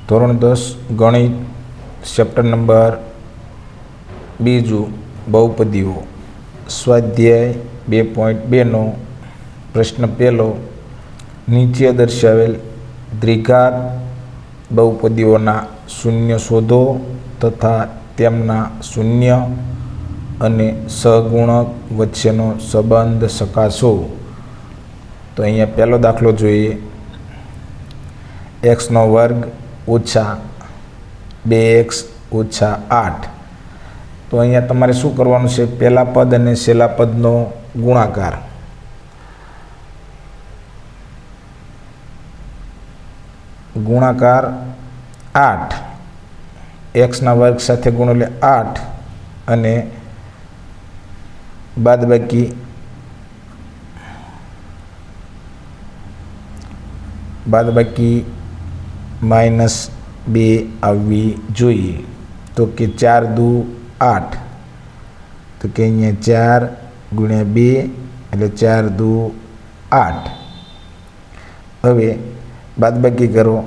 ધોરણ 10 ગણિત chapter number 2 બહુપદીઓ સ્વાધ્યાય 2.2નો પ્રશ્ન પહેલો, નીચે દર્શાવેલ દ્વિઘાત બહુપદીઓના શૂન્ય શોધો તથા તેમના શૂન્ય અને સહગુણક વચ્ચેનો સંબંધ ચકાસો. તો અહીંયા પહેલો દાખલો જોઈએ. x² ઓછા 2x ઓછા 8. તો અહીંયા તમારે શું કરવાનું છે? પહેલા પદ અને છેલ્લા પદનો ગુણાકાર. ગુણાકાર 8, x² સાથે ગુણો એટલે 8 અને બાદબાકી -2 આવવી જોઈએ. તો કે 4 દુ 8, તો કે અહીંયા 4 ગુણ્યા 2 એટલે 4 દુ 8. હવે બાદબાકી કરો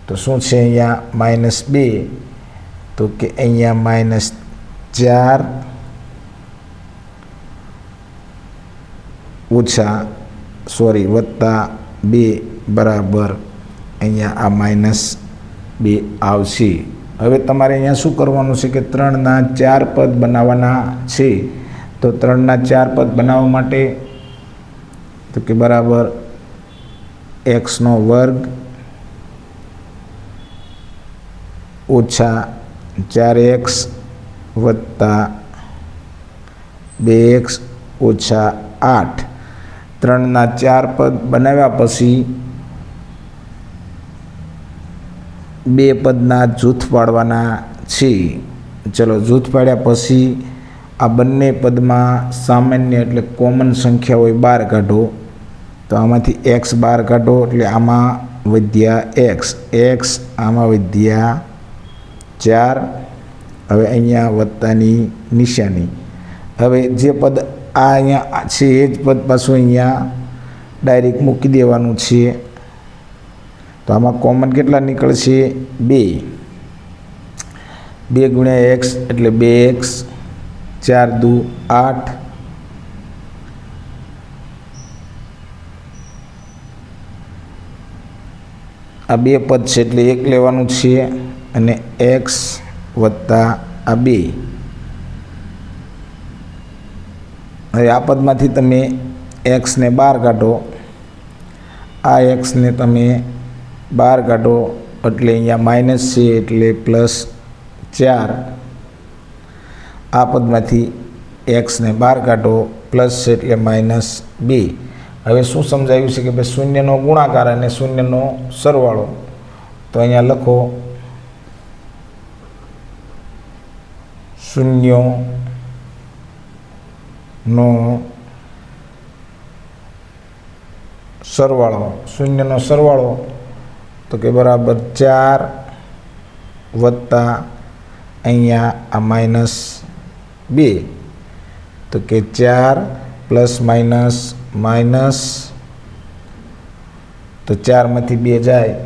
તો શું છે? અહીંયા -2, તો કે અહીંયા -4 વત્તા 2 બરાબર અહીંયા આ -2 આવશે. હવે તમારે અહીંયા શું કરવાનું છે કે 3ના 4 પદ બનાવવાના છે. તો 3ના 4 પદ બનાવવા માટે તો કે બરાબર x² ઓછા 4x વત્તા 2x ઓછા 8. 3ના 4 પદ બનાવ્યા પછી 2 પદના જૂથ પાડવાના છે. ચલો, જૂથ પાડ્યા પછી આ બંને પદમાં સામાન્ય એટલે કોમન સંખ્યા હોય 12 કાઢો. તો આમાંથી x 12 કાઢો એટલે આમાં વધ્યા x, આમાં વધ્યા 4. હવે અહીંયા વત્તાની નિશાની. હવે જે પદ આ અહીંયા છે એ જ પદ પાછું અહીંયા ડાયરેક્ટ મૂકી દેવાનું છે. તો આમાં કોમન કેટલા નીકળશે? 2. 2 ગુણ્યા x એટલે 2x, 4 દુ 8, આ 2 પદ છે એટલે 1 લેવાનું છે અને x વત્તા આ 2. હવે આ પદમાંથી તમે xને 12 કાઢો, આ xને તમે 12 કાઢો એટલે અહીંયા માઇનસ છે એટલે +4. આ પદમાંથી xને 12 કાઢો પ્લસ છે એટલે -2. હવે શું સમજાયું છે કે ભાઈ શૂન્યનો ગુણાકાર અને શૂન્યનો સરવાળો. તો અહીંયા લખો શૂન્યનો સરવાળો તો કે બરાબર 4 વત્તા અહીંયા આ -2. તો કે 4 પ્લસ માઇનસ તો 4માંથી 2 જાય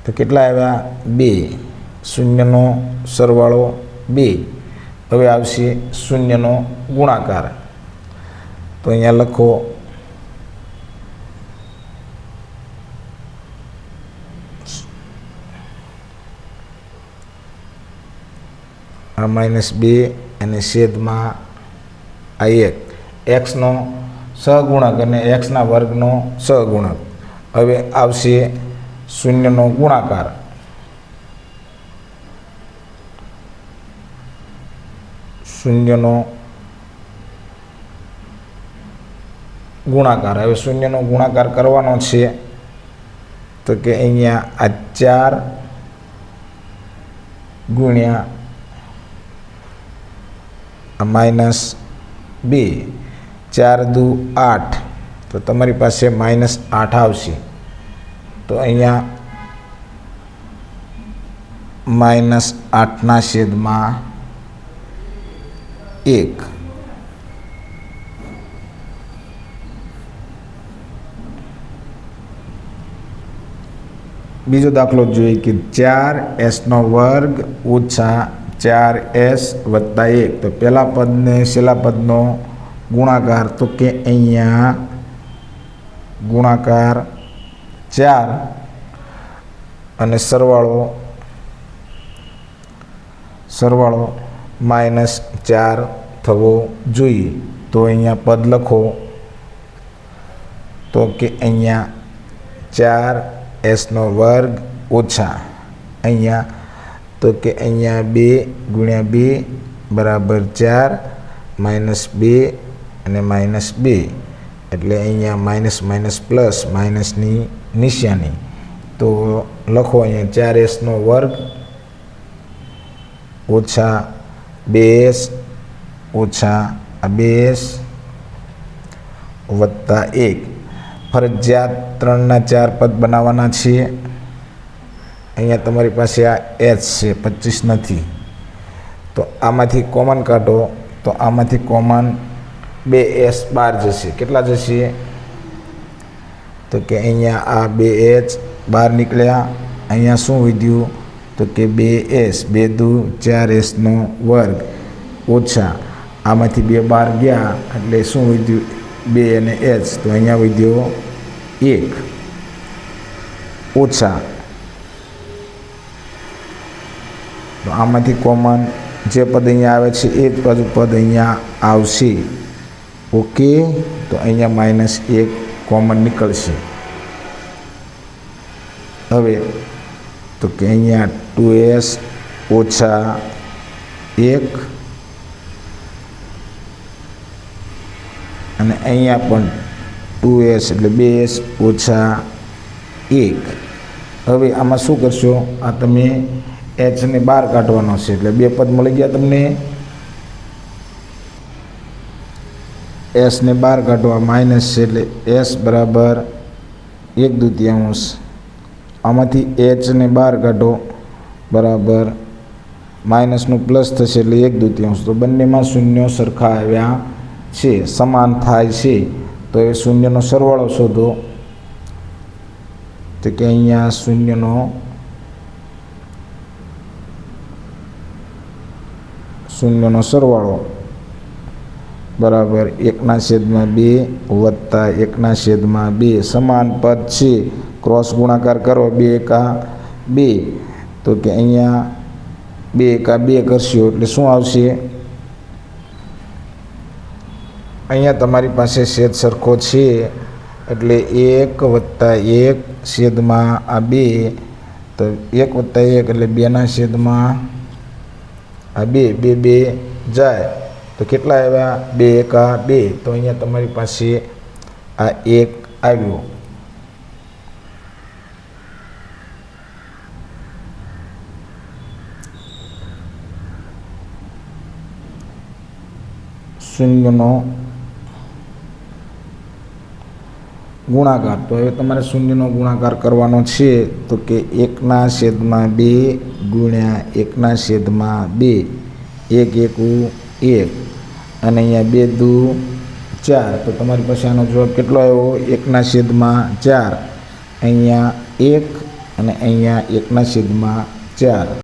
તો કેટલા આવ્યા? 2. શૂન્યનો સરવાળો 2. હવે આવશે શૂન્યનો ગુણાકાર. તો અહીંયા લખો આ -2 અને છેદમાં આ 1. xનો સહગુણક અને xના વર્ગનો સહગુણક. હવે આવશે શૂન્યનો ગુણાકાર. હવે શૂન્યનો ગુણાકાર કરવાનો છે. તો કે અહીંયા આ 4 ગુણ્યા આ -2, 4 દુ 8, તો તમારી પાસે -8 આવશે. તો અહીંયા -8ના છેદમાં 1. બીજો દાખલો જોઈએ કે 4s² ઓછા 4s વત્તા 1. તો પહેલા પદને છેલ્લા પદનો ગુણાકાર, તો કે અહીંયા ગુણાકાર 4 અને સરવાળો -4 થવો જોઈએ. તો અહીંયા પદ લખો, તો કે અહીંયા 4s² ઓછા અહીંયા, તો કે અહીંયા 2 × 2 બરાબર 4 -2 અને -2, એટલે અહીંયા માઇનસ માઇનસ પ્લસ માઇનસની નિશાની. તો લખો અહીંયા 4s² ઓછા 2s ઓછા 2s વત્તા 1. ફરજિયાત 3ના 4 પદ બનાવવાના છીએ. અહીંયા તમારી પાસે આ h છે, 25 નથી. તો આમાંથી કોમન કાઢો, તો આમાંથી કોમન 2s બહાર જશે. કેટલા જશે? તો કે અહીંયા આ 2h બહાર નીકળ્યા. અહીંયા શું વધ્યું? તો કે 2s, 2 દુ 4s² ઓછા આમાંથી 2 બહાર ગયા, એટલે શું વધ્યું? 2 અને h. તો અહીંયા વધ્યો 1 ઓછા, તો આમાંથી કોમન જે પદ અહીંયા આવે છે એ જ બાજુ પદ અહીંયા આવશે. ઓકે, તો અહીંયા -1 કોમન નીકળશે. હવે તો કે અહીંયા 2s ઓછા 1 અને અહીંયા પણ 2s એટલે 2s ઓછા 1. હવે આમાં શું કરશો? આ તમે h ને બહાર કાઢવાનો છે, એટલે 2 પદ મળી ગયા તમને. s ને બહાર કાઢવા માઇનસ છે, એટલે s બરાબર 1/2. આમાંથી h ને બહાર કાઢો, બરાબર માઇનસનું પ્લસ થશે, એટલે 1/2. તો બંનેમાં શૂન્યો સરખા આવ્યા છે, સમાન થાય છે. તો એ શૂન્યનો સરવાળો શોધો. તો કે અહીંયા શૂન્યનો સરવાળો બરાબર 1/2 વત્તા 1/2. સમાન પદ છે, ક્રોસ ગુણાકાર કરો. 2 એકા 2, તો કે અહીંયા 2 એકા 2 કરશો એટલે શું આવશે? અહીંયા તમારી પાસે છેદ સરખો છે, એટલે 1 વત્તા 1 છેદમાં આ 2, તો 1 વત્તા 1 એટલે 2/2. આ 2 જાય તો કેટલા આવ્યા? 2 એકા 2. તો અહીંયા તમારી પાસે આ 1 આવ્યો. શૂન્યનો ગુણાકાર. તો હવે તમારે શૂન્યનો ગુણાકાર કરવાનો છે, તો કે 1/2 ગુણ્યા 1/2. 1 × 1 અને અહીંયા 2 દુ 4. તો તમારી પાસે આનો જવાબ કેટલો આવ્યો? 1/4. અહીંયા 1 અને અહીંયા 1/4.